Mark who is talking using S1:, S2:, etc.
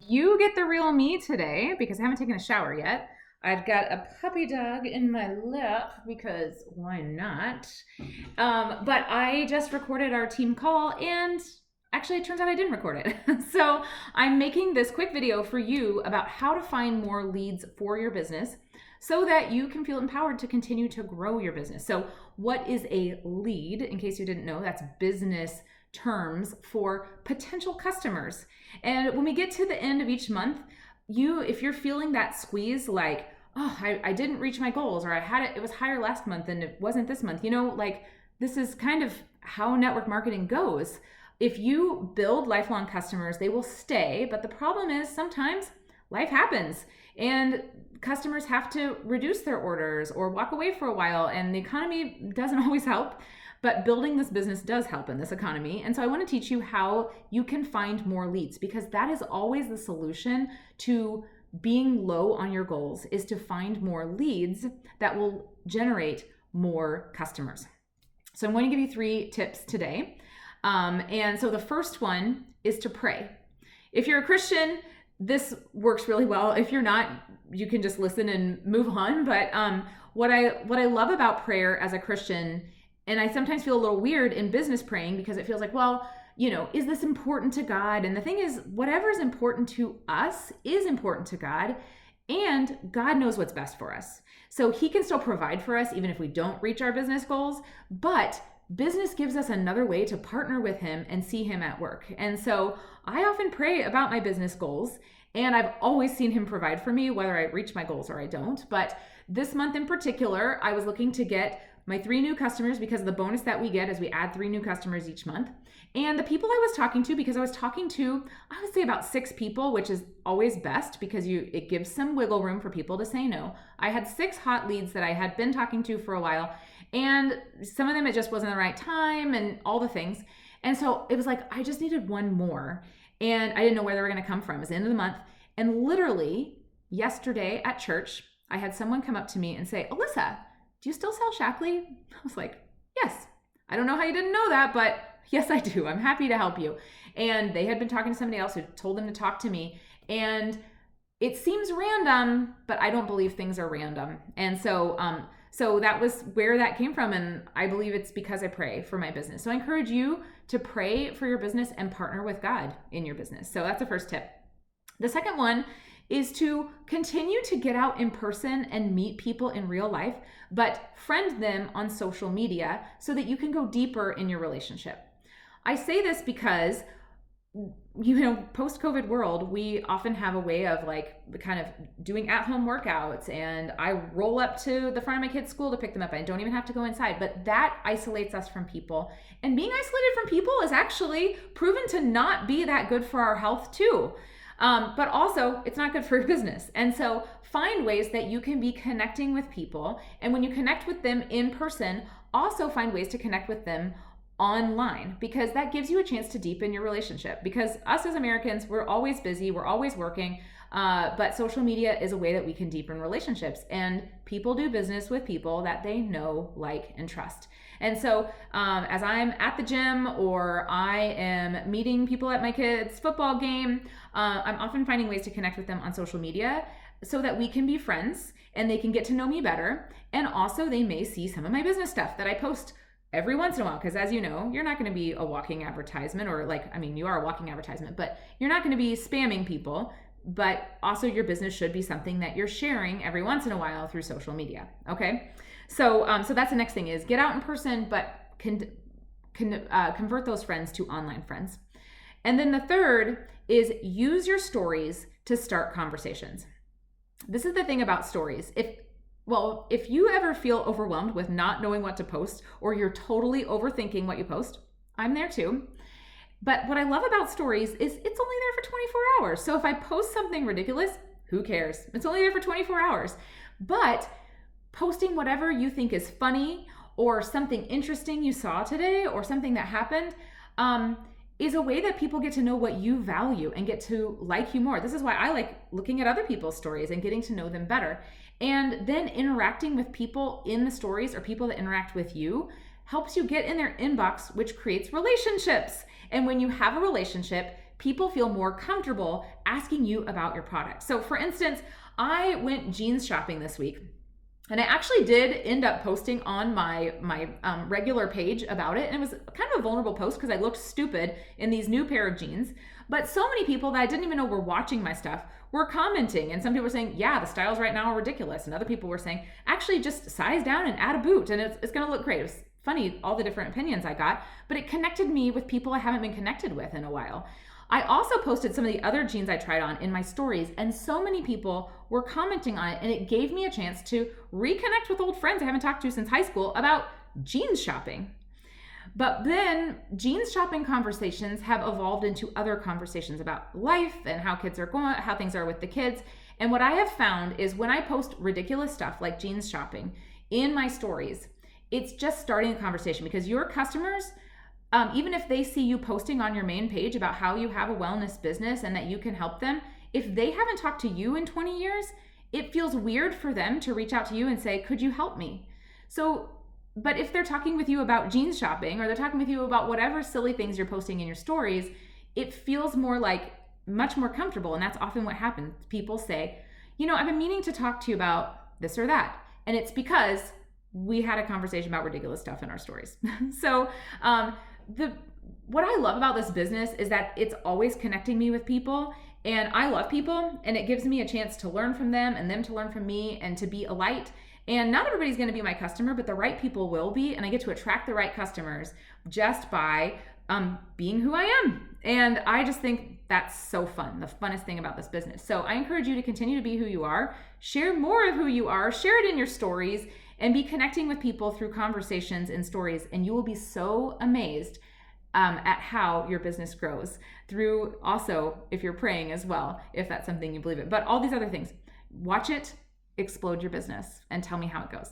S1: You get the real me today because I haven't taken a shower yet. I've got a puppy dog in my lap because why not? But I just recorded our team call and actually it turns out I didn't record it. So I'm making this quick video for you about how to find more leads for your business so that you can feel empowered to continue to grow your business. So what is a lead? In case you didn't know, that's business terms for potential customers. And when we get to the end of each month, if you're feeling that squeeze, like, oh, I didn't reach my goals, or it was higher last month and it wasn't this month, like this is kind of how network marketing goes. If you build lifelong customers, they will stay. But the problem is sometimes life happens and customers have to reduce their orders or walk away for a while, and the economy doesn't always help. But building this business does help in this economy. And so I want to teach you how you can find more leads, because that is always the solution to being low on your goals, is to find more leads that will generate more customers. So I'm going to give you 3 tips today. And so the first one is to pray. If you're a Christian, this works really well. If you're not, you can just listen and move on. But what I love about prayer as a Christian, and I sometimes feel a little weird in business praying because it feels like, well, is this important to God? And the thing is, whatever is important to us is important to God, and God knows what's best for us. So he can still provide for us even if we don't reach our business goals, but business gives us another way to partner with him and see him at work. And so I often pray about my business goals, and I've always seen him provide for me, whether I reach my goals or I don't. But this month in particular, I was looking to get my 3 new customers because of the bonus that we get as we add 3 new customers each month. And the people I was talking to, because I was talking to, I would say about 6 people, which is always best because it gives some wiggle room for people to say no. I had 6 hot leads that I had been talking to for a while, and some of them it just wasn't the right time and all the things. And so it was like, I just needed 1 more, and I didn't know where they were going to come from. It was the end of the month. And literally yesterday at church, I had someone come up to me and say, Alyssa, do you still sell Shaklee? I was like, yes. I don't know how you didn't know that, but yes, I do. I'm happy to help you. And they had been talking to somebody else who told them to talk to me. And it seems random, but I don't believe things are random. And so that was where that came from. And I believe it's because I pray for my business. So I encourage you to pray for your business and partner with God in your business. So that's the first tip. The second one is to continue to get out in person and meet people in real life, but friend them on social media so that you can go deeper in your relationship. I say this because, post-COVID world, we often have a way of kind of doing at-home workouts, and I roll up to the front of my kid's school to pick them up. I don't even have to go inside, but that isolates us from people. And being isolated from people is actually proven to not be that good for our health too. But also it's not good for your business. And so find ways that you can be connecting with people. And when you connect with them in person, also find ways to connect with them online, because that gives you a chance to deepen your relationship. Because us as Americans, we're always busy, we're always working, but social media is a way that we can deepen relationships, and people do business with people that they know, like, and trust. And so as I'm at the gym or I am meeting people at my kids' football game, I'm often finding ways to connect with them on social media so that we can be friends and they can get to know me better. And also they may see some of my business stuff that I post every once in a while, because as you know, you're not going to be a walking advertisement, or you are a walking advertisement, but you're not going to be spamming people. But also your business should be something that you're sharing every once in a while through social media. Okay. So that's the next thing, is get out in person, but convert those friends to online friends. And then the third is use your stories to start conversations. This is the thing about stories. If you ever feel overwhelmed with not knowing what to post, or you're totally overthinking what you post, I'm there too. But what I love about stories is it's only there for 24 hours. So if I post something ridiculous, who cares? It's only there for 24 hours. But posting whatever you think is funny, or something interesting you saw today, or something that happened, is a way that people get to know what you value and get to like you more. This is why I like looking at other people's stories and getting to know them better. And then interacting with people in the stories, or people that interact with you, helps you get in their inbox, which creates relationships. And when you have a relationship, people feel more comfortable asking you about your product. So for instance, I went jeans shopping this week. And I actually did end up posting on my regular page about it. And it was kind of a vulnerable post because I looked stupid in these new pair of jeans. But so many people that I didn't even know were watching my stuff were commenting. And some people were saying, yeah, the styles right now are ridiculous. And other people were saying, actually just size down and add a boot and it's going to look great. It was funny, all the different opinions I got, but it connected me with people I haven't been connected with in a while. I also posted some of the other jeans I tried on in my stories, and so many people were commenting on it, and it gave me a chance to reconnect with old friends I haven't talked to since high school about jeans shopping. But then jeans shopping conversations have evolved into other conversations about life and how kids are going, how things are with the kids. And what I have found is when I post ridiculous stuff like jeans shopping in my stories, it's just starting a conversation because your customers, even if they see you posting on your main page about how you have a wellness business and that you can help them, if they haven't talked to you in 20 years, it feels weird for them to reach out to you and say, could you help me? So, but if they're talking with you about jeans shopping or they're talking with you about whatever silly things you're posting in your stories, it feels more like much more comfortable. And that's often what happens. People say, I've been meaning to talk to you about this or that. And it's because we had a conversation about ridiculous stuff in our stories. So, what I love about this business is that it's always connecting me with people, and I love people, and it gives me a chance to learn from them and them to learn from me and to be a light. And not everybody's going to be my customer, but the right people will be, and I get to attract the right customers just by being who I am. And I just think that's so fun, the funnest thing about this business. So I encourage you to continue to be who you are, share more of who you are, share it in your stories, and be connecting with people through conversations and stories. And you will be so amazed at how your business grows through also, if you're praying as well, if that's something you believe in. But all these other things, watch it explode your business and tell me how it goes.